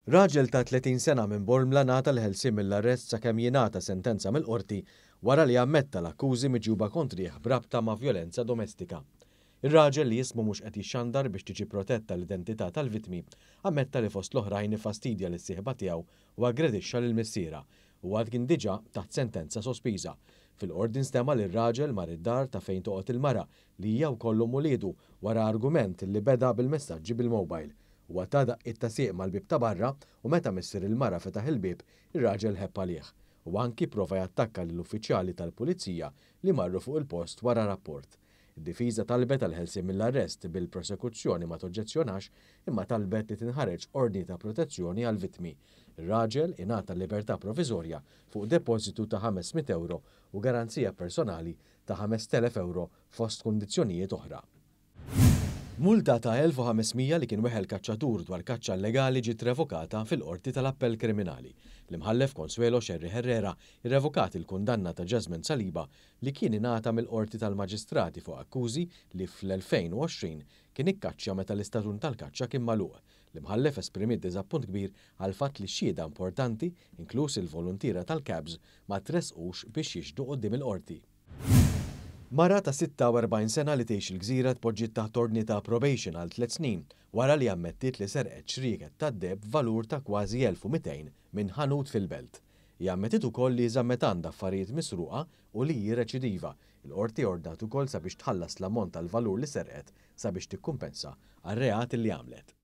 Raġel ta' 30 sena minn Bormla ngħata l-ħelsien mill-arrest sakemm jingħata sentenza mill-qorti wara li ammetta l-akkużi miġjuba kontrih b'rabta ma' vjolenza domestika. Ir-raġel li jismu mhux qed jixxandar biex tiġi protetta l-identità tal-vittmi ammetta li fost l-oħrajn ifastidja lis-sieħba tiegħu u aggredixxa lill-missiera u għad kien diġà taħt sentenza sospiża. Fil-qorti nstema li r-raġel mar id-dar ta' fejn toqgħod il-mara li hija wkoll muliedu wara argument li beda bil-messaġġi bil-mowbajl. U għatada it-tasieq mal-bib ta' barra u meta missier il-mara fetaħ il-bib, ir-raġel ħepp għalih u anki prova jattakka lill-uffiċjali tal-pulizija li marru fuq il-post wara rapport. Id-difiża talbet għal-ħelsien mill-arrest bil-prosekuzzjoni ma toġġezzjonax imma talbet li tinħareġ ordni ta' protezzjoni għal-vittmi. Ir-raġel ingħata libertà proviżorja fuq depożitu ta' 500 euro u garanzija personali ta' 5,000 euro fost kundizzjonijiet oħra. Multa ta' 1500 li kien weħel kaċċatur dwar kaċċa illegali ġiet revokata fil-qorti tal-appell kriminali. L-imħallef Consuelo Xerri Herrera irrevokat il-kundanna ta' Jasmine Saliba li kien ingħata mill-qorti tal-maġistrati fuq akkużi li fl-2020 kien ikkaċċja meta l-istatun tal-kaċċa kien magħluq. L-imħallef esprimit diżappunt kbir għal fatt li xhieda importanti, inkluż il-volontira tal-cabs, ma tresqux biex jixhdu quddiem il-qorti. Mara ta' 46 sena li tgħix il-Gżira tpoġġiet taħt ordni ta' probation għal 3 snin wara li ammettiet li serqet xrieket tad-deb valur ta' kważi 1200 minn ħanut fil-belt. Hija ammettiet ukoll li żammet għandha affarijiet misruqa u li hi reċidiva. Il-qorti ordnat ukoll sabiex tħallas l-ammont tal-valur li serqet sabiex tikkumpensa għar-reat li għamlet.